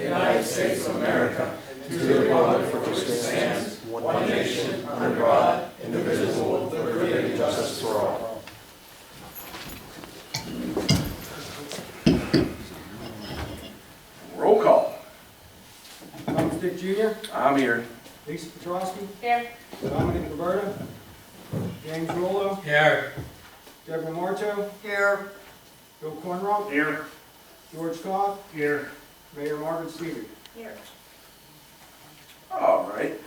United States of America, to the republic for which it stands, one nation, under God, indivisible, with liberty and justice for all. Roll call. Thomas Dick Jr., I'm here. Lisa Petrosky, Here. Dominic Roberta, James Rollo, Here. Deborah Marto, Here. Bill Cornrock, Here. George Koch, Here. Mayor Margaret Stevens. Here. All right.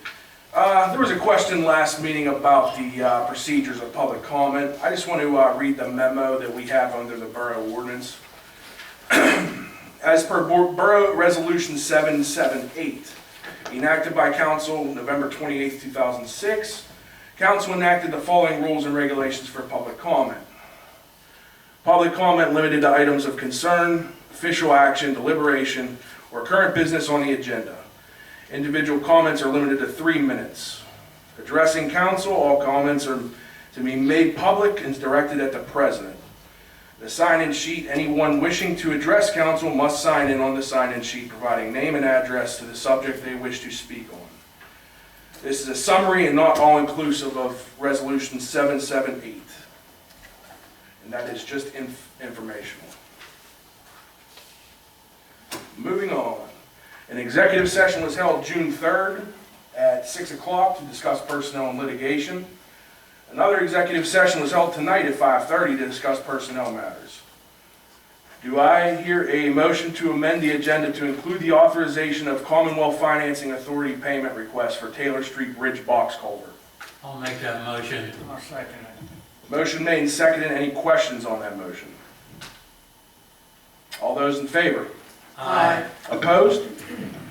There was a question last meeting about the procedures of public comment. I just want to read the memo that we have under the borough ordinance. As per Borough Resolution 778, enacted by Council November 28, 2006, Council enacted the following rules and regulations for public comment. Public comment limited to items of concern, official action, deliberation, or current business on the agenda. Individual comments are limited to 3 minutes. Addressing council, all comments are to be made public and directed at the president. The sign-in sheet, anyone wishing to address council must sign in on the sign-in sheet, providing name and address to the subject they wish to speak on. This is a summary and not all-inclusive of Resolution 778. And that is just informational. Moving on. An executive session was held June 3rd at 6 o'clock to discuss personnel and litigation. Another executive session was held tonight at 5:30 to discuss personnel matters. Do I hear a motion to amend the agenda to include the authorization of Commonwealth Financing Authority payment request for Taylor Street Bridge box culvert? I'll make that motion. I'll second it. Motion made and seconded. Any questions on that motion? All those in favor? Aye. Opposed?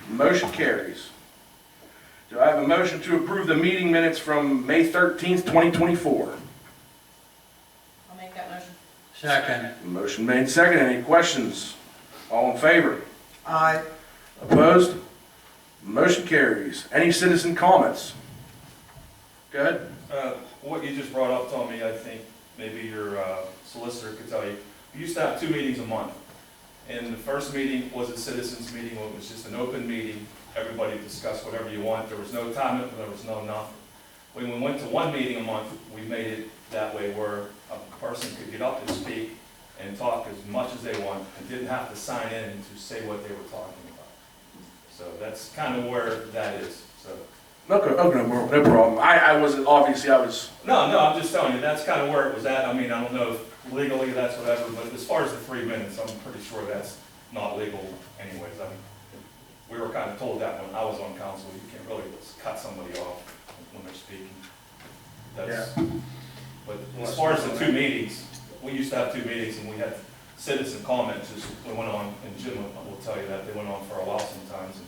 Motion carries. Do I have a motion to approve the meeting minutes from May 13th, 2024? I'll make that motion. Second. Motion made and seconded. Any questions? All in favor? Aye. Opposed? Motion carries. Any citizen comments? Go ahead. What you just brought up, Tommy, I think maybe your solicitor could tell you. We used to have 2 meetings a month. And the first meeting was a citizens meeting, where it was just an open meeting. Everybody discussed whatever you want. There was no time limit, there was no nothing. When we went to 1 meeting a month, we made it that way where a person could get up and speak and talk as much as they want and didn't have to sign in to say what they were talking about. So that's kind of where that is. So. Okay, no problem. I wasn't, obviously I was. No, I'm just telling you, that's kind of where it was at. I mean, I don't know if legally that's whatever, but as far as the 3 minutes, I'm pretty sure that's not legal anyways. I mean, we were kind of told that when I was on council, you can't really just cut somebody off when they're speaking. That's, but as far as the 2 meetings, we used to have 2 meetings and we had citizen comments. We went on, and Jim will tell you that they went on for a while sometimes and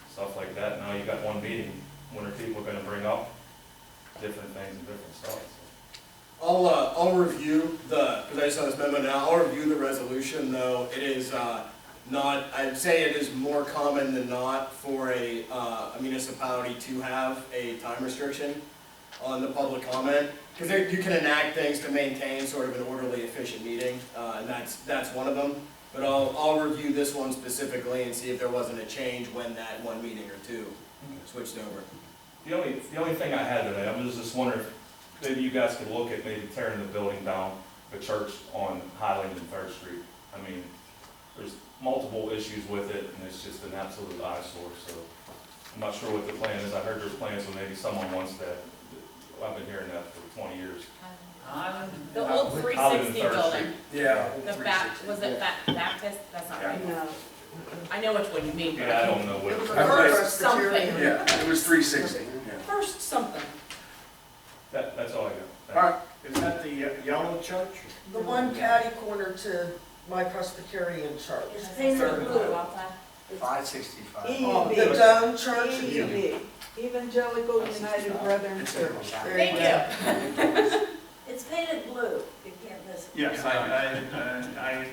stuff like that. Now you got 1 meeting. When are people going to bring up different things and different stuff? I'll review because I saw this memo now, I'll review the resolution, though it is not, I'd say it is more common than not for a municipality to have a time restriction on the public comment, because you can enact things to maintain sort of an orderly, efficient meeting, and that's one of them. But I'll review this one specifically and see if there wasn't a change when that 1 meeting or 2 switched over. The only thing I had today, I was just wondering if maybe you guys could look at maybe tearing the building down, the church on Highland and 3rd Street. I mean, there's multiple issues with it, and it's just an absolute eyesore. So I'm not sure what the plan is. I heard there's plans, so maybe someone wants that. I've been hearing that for 20 years. The old 360 building. Yeah. Was it Baptist? That's not right. No. I know which one you mean. But Yeah, I don't know what. It was a First first something. Yeah, it was 360. Yeah. First something. That's all I got. All right. Is that the yellow church? The one catty corner to my Presbyterian church. It's painted blue. 565. Oh, the Dome Church. Evangelical United Brethren Church. Thank you. It's painted blue, you can't miss it. Yes, I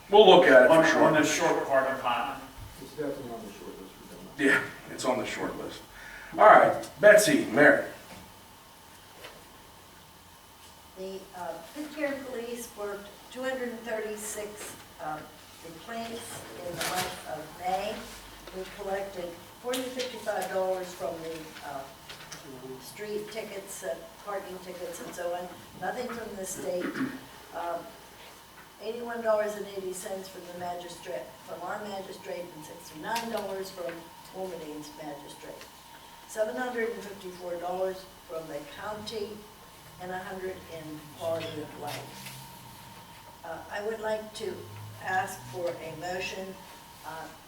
We'll look at it for on sure. the short part of Highland. It's definitely on the short list for them. Yeah, it's on the short list. All right, Betsy, Mary. The Pitcairn Police worked 236 complaints in the month of May. street tickets, parking tickets and so on, nothing from the state. $81.80 from the magistrate, from our magistrate, and $69 from Wilmington's magistrate. $754 from the county, and $100 in quality of life. I would like to ask for a motion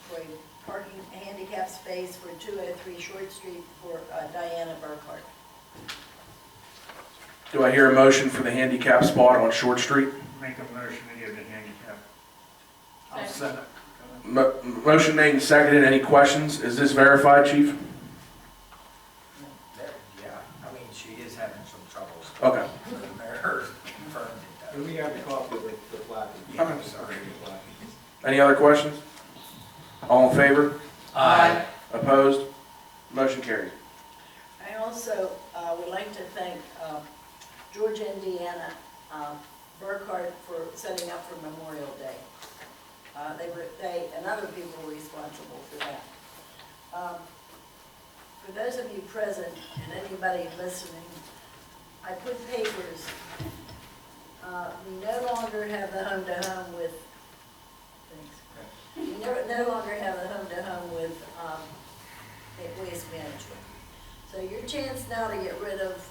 for a parking handicap space for 203 Short Street for Diana Burkhart. Do I hear a motion for the handicap spot on Short Street? Make a motion to give the handicap. I'll second. Motion made and seconded. Any questions? Is this verified, Chief? Yeah, I mean, she is having some troubles. Okay. The mayor confirmed it. And we have a copy of the plaque. Yeah, I'm sorry. Any other questions? All in favor? Aye. Opposed? Motion carried. I also would like to thank George and Deanna Burkhart for setting up for Memorial Day. They and other people were responsible for that. For those of you present and anybody listening, I put papers. We no longer have the home-to-home with, thanks. We no longer have the home-to-home with Waste Management. So your chance now to get rid of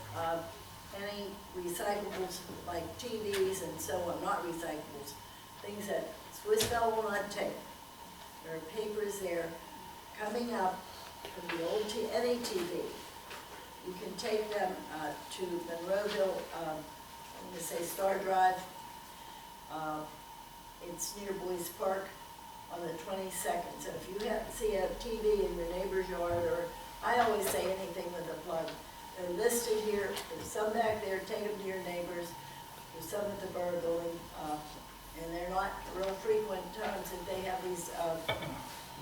any recyclables like TVs and so on, not recyclables, things that Swissville will not take. There are papers there coming up from the old any TV. You can take them to Monroeville, I'm going to say Star Drive. It's near Boys Park on the 22nd. So if you see a TV in your neighbor's yard, or I always say anything with a plug, they're listed here. There's some back there. Take them to your neighbors. There's some at the Borough Building. And they're not real frequent times that they have these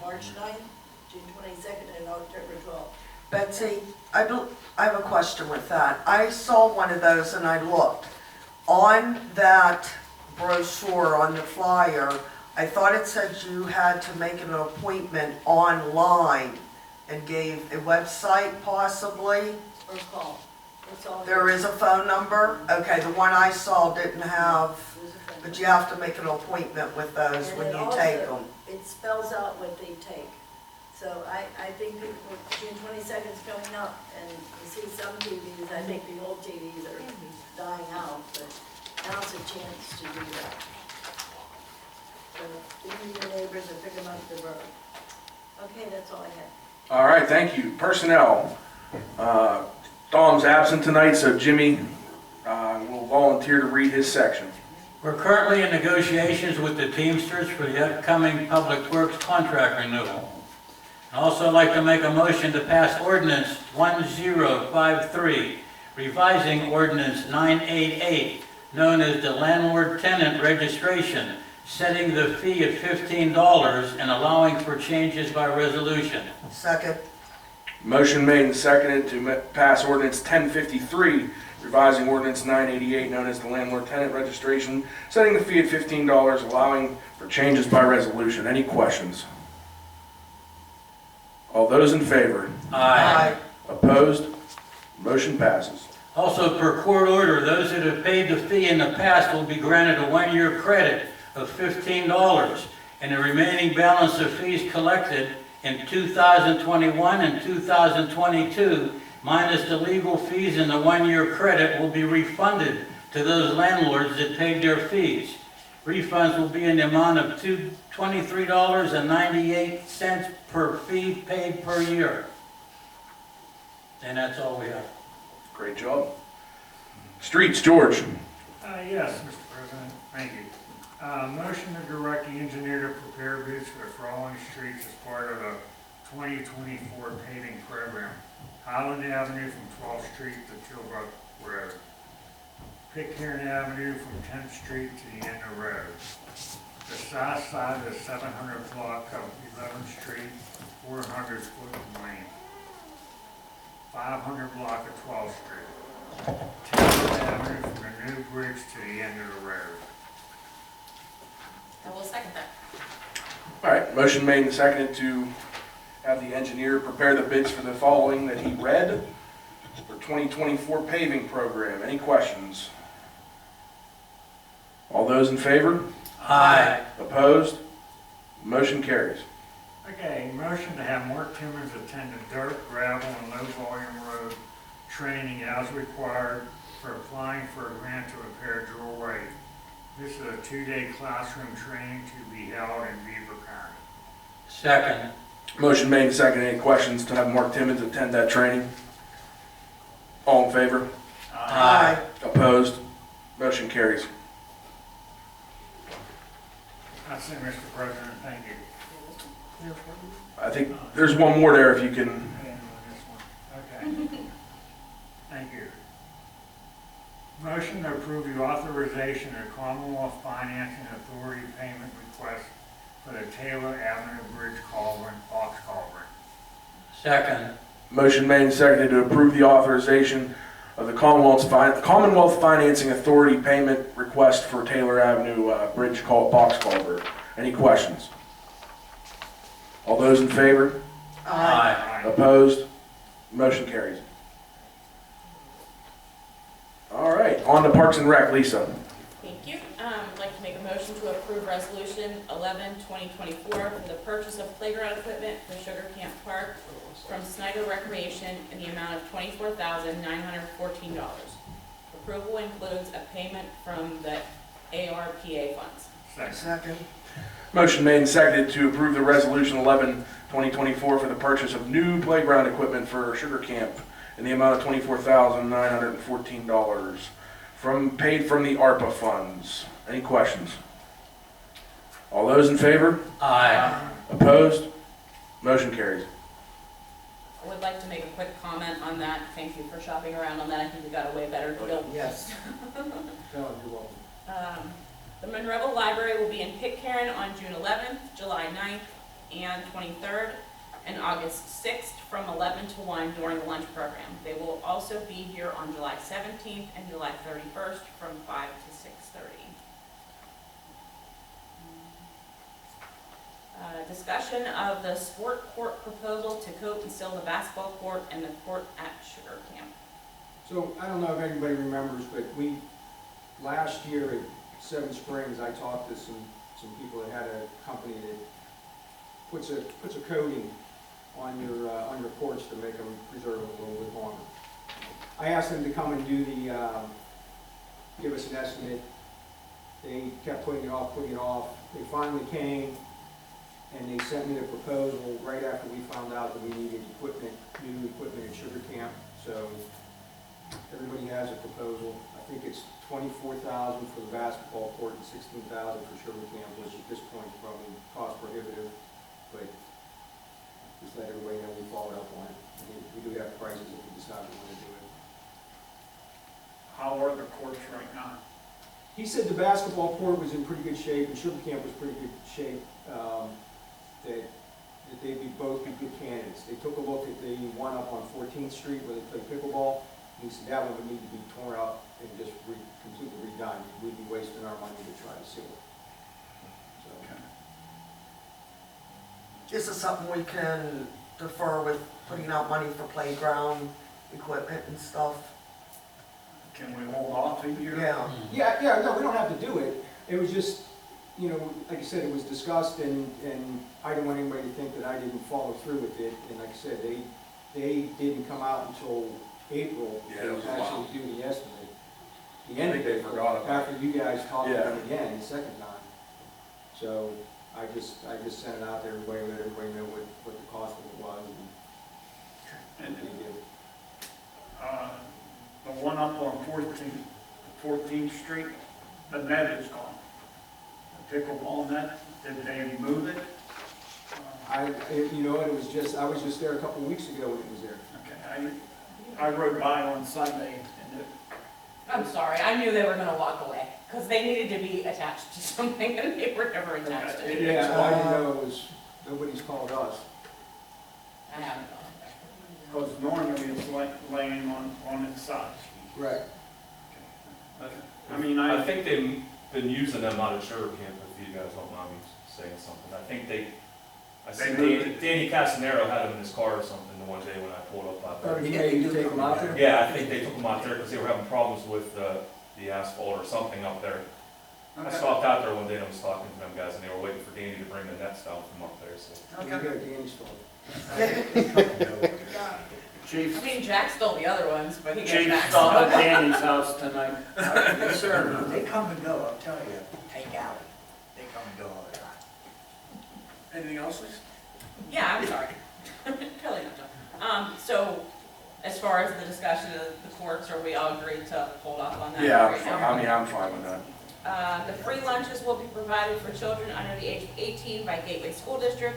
March 9th, June 22nd, and October 12th. Betsy, I have a question with that. I saw one of those and I looked. On that brochure, on the flyer, I thought it said you had to make an appointment online and gave a website possibly. Or call. That's all. There is a phone number? Okay, the one I saw didn't have, There's a phone but you have to make an appointment with those And when it you also- take them. It spells out what they take. So I think people, June 22nd is coming up, and you see some TVs, I think the old TVs are dying out, but now's a chance to do that. So give them to your neighbors and pick them up at the borough. Okay, that's all I have. All right, thank you. Personnel. Dom's absent tonight, so Jimmy will volunteer to read his section. We're currently in negotiations with the Teamsters for the upcoming Public Works contract renewal. I'd also like to make a motion to pass ordinance 1053, revising ordinance 988, known as the landlord-tenant registration, setting the fee at $15 and allowing for changes by resolution. Second. Motion made and seconded to pass ordinance 1053, revising ordinance 988, known as the landlord-tenant registration, setting the fee at $15, allowing for changes by resolution. Any questions? All those in favor? Aye. Opposed? Motion passes. Also, per court order, those that have paid the fee in the past will be granted a one-year credit of $15, and the remaining balance of fees collected in 2021 and 2022, minus the legal fees and the one-year credit, will be refunded to those landlords that paid their fees. Refunds will be in the amount of $23.98 per fee paid per year. And that's all we have. Great job. Streets, George. Yes, Mr. President, thank you. Motion to direct the engineer to prepare bids for the following streets as part of the 2024 paving program. Highland Avenue from 12th Street to Tilbrook Road. Pitcairn Avenue from 10th Street to the end of the road. The south side of the 700 block of 11th Street, 400 foot lane. 500 block of 12th Street. Taylor Avenue from the new bridge to the end of the road. I will second that. All right, motion made and seconded to have the engineer prepare the bids for the following that he read. for 2024 paving program. Any questions? All those in favor? Aye. Opposed? Motion carries. Okay, motion to have Mark Timmons attend the dirt, gravel, and low volume road training as required for applying for a grant to repair Jewel Way. This is a 2-day classroom training to be held in Beaver County. Second. Motion made and seconded. Any questions to have Mark Timmons attend that training? All in favor? Aye. Opposed? Motion carries. That's it, Mr. President, thank you. I think there's one more there if you can. Okay. Thank you. Motion to approve the authorization of Commonwealth Financing Authority payment request for the Taylor Avenue Bridge culvert, box culvert. Second. Motion made and seconded to approve the authorization of the Commonwealth Financing Authority payment request for Taylor Avenue Bridge box culvert. Any questions? All those in favor? Aye. Opposed? Motion carries. All right, on to Parks and Rec, Lisa. Thank you. I'd like to make a motion to approve Resolution 11-2024 for the purchase of playground equipment for Sugar Camp Park from Snyder Recreation in the amount of $24,914. Approval includes a payment from the ARPA funds. Second. Motion made and seconded to approve the Resolution 11-2024 for the purchase of new playground equipment for Sugar Camp in the amount of $24,914 paid from the ARPA funds. Any questions? All those in favor? Aye. Opposed? Motion carries. I would like to make a quick comment on that. Thank you for shopping around on that. I think we got a way better deal. Yes. No, you're welcome. The Monroeville Library will be in Pitcairn on June 11th, July 9th, and 23rd, and August 6th from 11 to 1 during the lunch program. They will also be here on July 17th and July 31st from 5 to 6:30. Discussion of the sport court proposal to coat and seal the basketball court and the court at Sugar Camp. So, I don't know if anybody remembers, but last year at Seven Springs, I talked to some people that had a company that puts a coating on your courts to make them preserve a little bit longer. I asked them to come and do give us an estimate. They kept putting it off. They finally came, and they sent me the proposal right after we found out that we needed new equipment at Sugar Camp. So everybody has a proposal. I think it's $24,000 for the basketball court and $16,000 for Sugar Camp, which at this point is probably cost prohibitive, but just let everybody know we followed up on it. We do have prices if we decide we want to do it. How are the courts right now? He said the basketball court was in pretty good shape and Sugar Camp was pretty good shape, that they'd both be good candidates. They took a look at the one up on 14th Street where they play pickleball. He said that one would need to be torn up and just completely redone. We'd be wasting our money to try to seal it. So. Is this something we can defer with putting out money for playground equipment and stuff? Can we hold off a year? Yeah. No, we don't have to do it. It was just, like I said, it was discussed and I didn't want anybody to think that I didn't follow through with it. And like I said, they didn't come out until April to actually do the estimate. The end of it, after you guys talked to them again the second time. So I just sent it out to everybody, let everybody know what the cost of it was. And they did. The one up on 14th Street, the net is gone. The pickleball net, did they move it? It was just, I was just there a couple of weeks ago when it was there. Okay, I rode by on Sunday and I'm sorry, I knew they were gonna walk away, because they needed to be attached to something and they were never attached to it. Yeah, all I didn't know was, nobody's called us. I haven't gone there. because normally it's like laying on its side. Right. I mean, I think they've been using them out of Sugar Camp, if you guys don't mind me saying something. I I see Danny Casanero had him in his car or something the one day when I pulled up out Or there. you maybe take them out there? Yeah, I think they took him out there because they were having problems with the asphalt or something up there. I stopped out there one day and I was talking to them guys and they were waiting for Danny to bring the nets down from up there, so. You go Danny's fault. Chief, I mean, Jack stole the other ones, but he got Chief, back. stop at Danny's house tonight. Yes, sir. They come and go, I'll tell you, take out. They come and go all the time. Anything else, Lisa? Yeah, I'm sorry. Totally not done. So, as far as the discussion of the courts, are we all agreed to hold off on that? Yeah, right now? I'm fine with that. The free lunches will be provided for children under the age of 18 by Gateway School District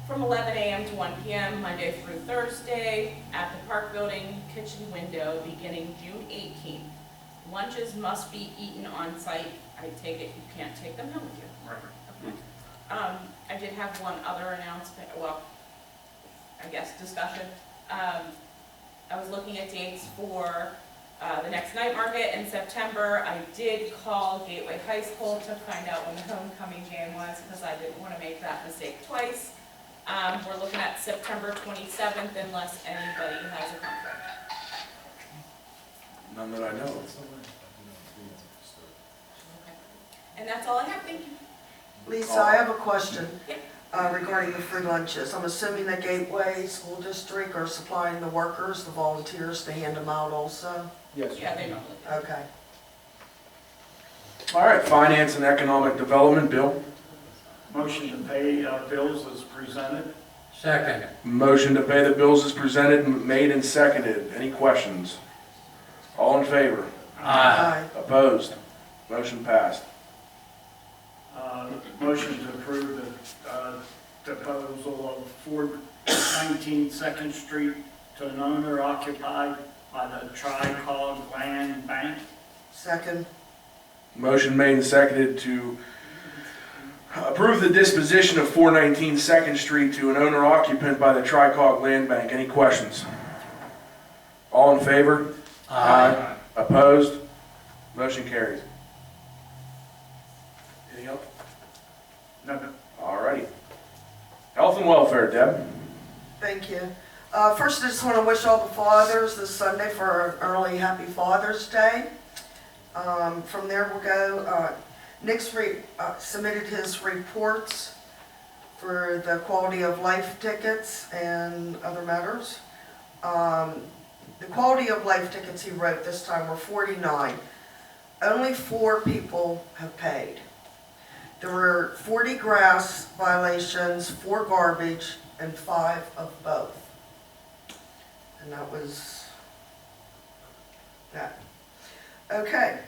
from 11 a.m. to 1 p.m. Monday through Thursday at the Park Building kitchen window beginning June 18th. Lunches must be eaten on site. I take it you can't take them home with you. Right. I did have one other announcement, well, I guess discussion. I was looking at dates for the next night market in September. I did call Gateway High School to find out when the homecoming game was because I didn't want to make that mistake twice. We're looking at September 27th unless anybody has a conflict. None that I know of. And that's all I have, thank you. Lisa, I have a question regarding the free lunches. I'm assuming the Gateway School District are supplying the workers, the volunteers to hand them out also? Yes. Yeah, they normally do. Okay. All right, Finance and Economic Development, Bill. Motion to pay bills as presented. Second. Motion to pay the bills is presented, made and seconded. Any questions? All in favor? Aye. Opposed? Motion passed. Motion to approve the proposal of 419 Second Street to an owner occupied by the Tri-Cog Land Bank. Second. Motion made and seconded to approve the disposition of 419 Second Street to an owner occupant by the Tri-Cog Land Bank. Any questions? All in favor? Aye. Opposed? Motion carries. Anything else? No. All righty. Health and Welfare, Deb. Thank you. First, I just want to wish all the fathers this Sunday for an early Happy Father's Day. From there, we'll go. Nick's submitted his reports for the quality of life tickets and other matters. The quality of life tickets he wrote this time were 49. Only 4 people have paid. There were 40 grass violations, 4 garbage, and 5 of both. And that was that. Okay.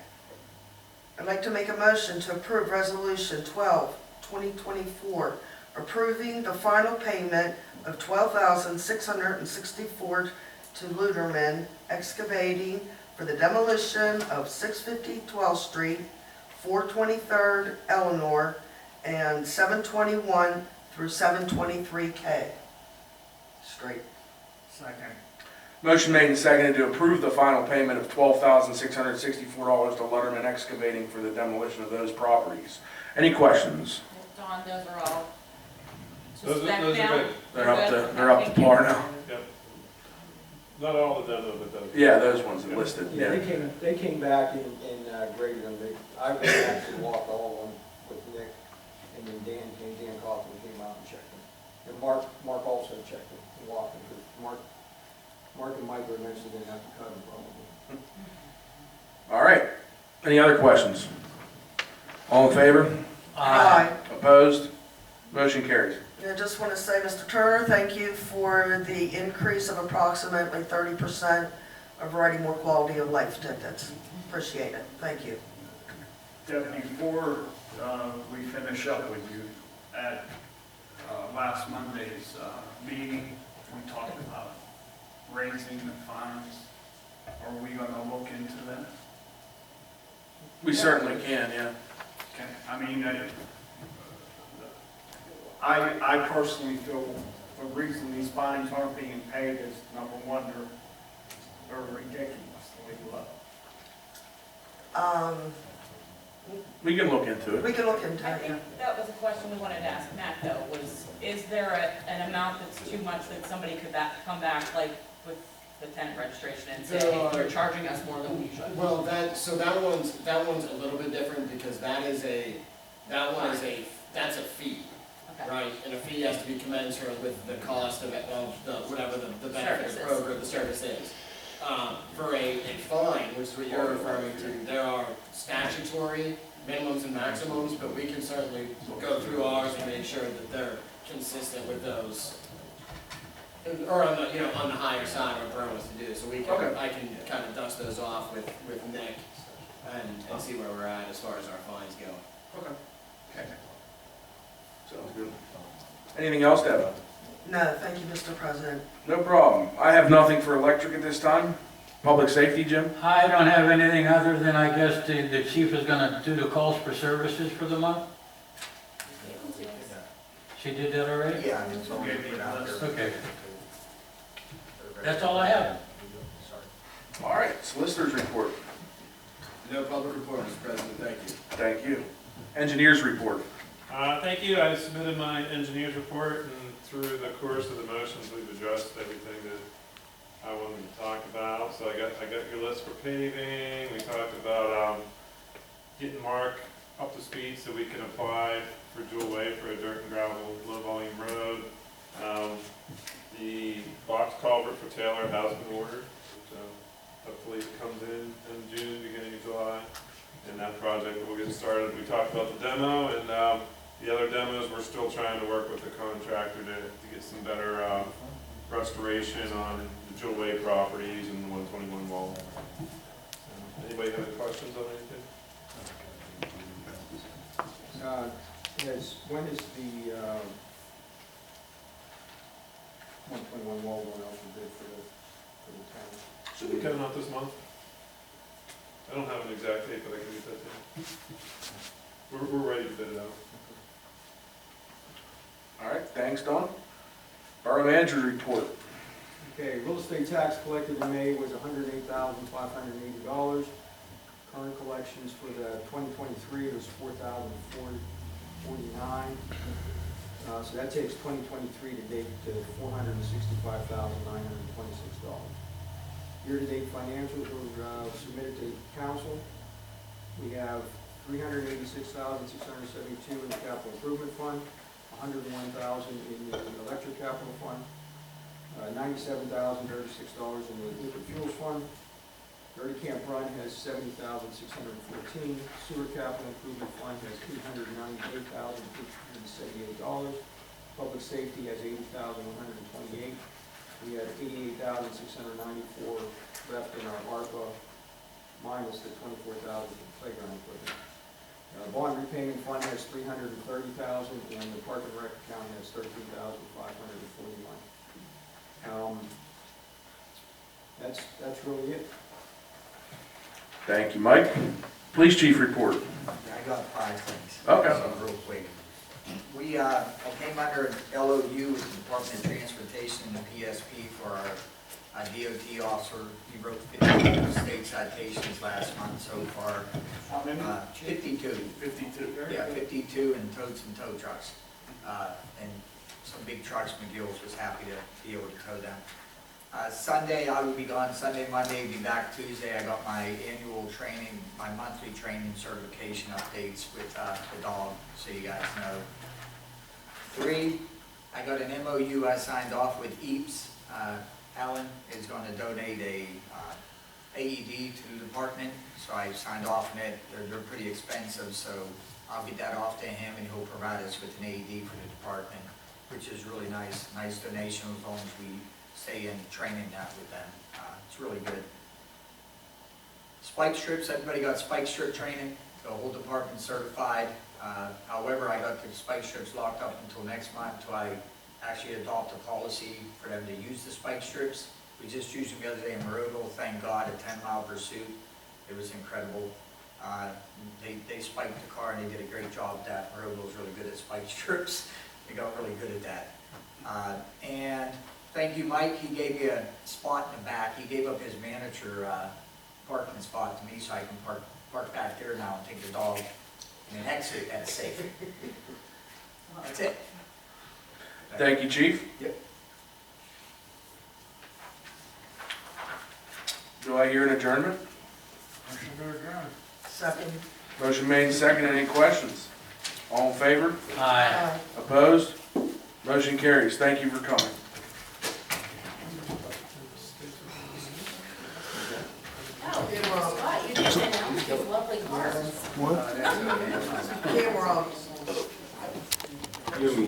I'd like to make a motion to approve Resolution 12, 2024, approving the final payment of $12,664 to Luderman Excavating for the demolition of 650 12th Street, 423rd Eleanor, and 721 through 723K Street. Second. Motion made and seconded to approve the final payment of $12,664 to Letterman Excavating for the demolition of those properties. Any questions? Dawn, those are all Those suspect are now? good. They're up Thank to you. par now. Not all of them, but those. Yeah, those ones are listed, Yeah, yeah. they came back and graded them. I actually walked all of them with Nick, and then Dan Kaufman came out and checked them. And Mark also checked them and walked them, because Mark and Mike were eventually gonna have to cut them probably. All right. Any other questions? All in favor? Aye. Opposed? Motion carries. And I just want to say, Mr. Turner, thank you for the increase of approximately 30% of writing more quality of life tickets. Appreciate it. Thank you. Deb, before we finish up with you, at last Monday's meeting, we talked about raising the fines. Are we going to look into that? We certainly can, yeah. Okay. I mean, I personally feel the reason these fines aren't being paid is, number one, they're ridiculously low. We can look into it. We can look into I it, yeah. think that was a question we wanted to ask Matt though, was, is there an amount that's too much that somebody could come back, like with the tenant registration and say, hey, you're charging us more than we should? Well, that one's a little bit different because that's a fee, Okay. right? And a fee has to be commensurate with the cost of whatever the benefit Services. program, the service is. For a fine, which is what you're referring to, there are statutory minimums and maximums, but we can certainly go through ours and make sure that they're consistent with those. Or on the higher side of what Borough wants to do, so I can kind of dust those off with Nick and see where we're at as far as our fines go. Okay. Sounds good. Anything else, Deb? No, thank you, Mr. President. No problem. I have nothing for electric at this time. Public safety, Jim? I don't have anything other than I guess the chief is gonna do the calls for services for the month. She did that already? Yeah, it's all put out there. Okay. That's all I have. All right, solicitors report. No public report, Mr. President, thank you. Thank you. Engineers report. Thank you. I submitted my engineer's report, and through the course of the motions, we've addressed everything that I wanted to talk about. So I got your list for paving. We talked about getting Mark up to speed so we can apply for dual way for a dirt and gravel low volume road. The box culvert for Taylor has been ordered, so hopefully it comes in June, beginning of July, and that project will get started. We talked about the demo, and the other demos, we're still trying to work with the contractor to get some better restoration on the Jewel Way properties and the 121 wall. So, anybody have any questions on anything? When is the 121 wall going out for bid for the town? Should be coming out this month. I don't have an exact date, but I can get that to you. We're ready to bid it out. All right, thanks, Don. Borough manager's report. Okay, real estate tax collected in May was $108,580. Current collections for the 2023 was $4,449. So that takes 2023 to date to $465,926. Year-to-date financials were submitted to council. We have $386,672 in the capital improvement fund, $101,000 in the electric capital fund, $97,036 in the liquid fuels fund. Dirty Camp Run has $70,614. Sewer capital improvement fund has $898,878. Public safety has $80,128. We had $88,694 left in our ARPA, minus the $24,000 for playground equipment. Bond repayment fund has $330,000, and the park and rec account has $13,541. That's really it. Thank you, Mike. Police chief report. I got 5 things. Okay. So real quick. I came under an LOU with the Department of Transportation and the PSP for our DOT officer. He wrote 52 state citations last month so far. How many? 52. 52. Yeah, 52, and towed some tow trucks. And some big trucks. McGill's was happy to be able to tow them. Sunday, I will be gone. Sunday, Monday, be back Tuesday. I got my annual training, my monthly training certification updates with the dog, so you guys know. 3, I got an MOU I signed off with EAPS. Alan is going to donate a AED to the department, so I signed off on it. They're pretty expensive, so I'll get that off to him, and he'll provide us with an AED for the department, which is really nice. Nice donation as long as we stay in training that with them. It's really good. Spike strips, everybody got spike strip training. The whole department certified. However, I got the spike strips locked up until next month until I actually adopt a policy for them to use the spike strips. We just used them the other day in Maroville, thank God, a 10-mile pursuit. It was incredible. They spiked the car and they did a great job at that. Maroville's really good at spike strips. They got really good at that. And thank you, Mike. He gave me a spot in the back. He gave up his manager parking spot to me so I can park park back there now and take the dog and then exit at safe. That's it. Thank you, Chief. Yep. Do I hear an adjournment? Motion to adjourn. Second. Motion made and seconded. Any questions? All in favor? Aye. Opposed? Motion carries. Thank you for coming. Oh, Scott, you didn't announce these lovely cars. Camera.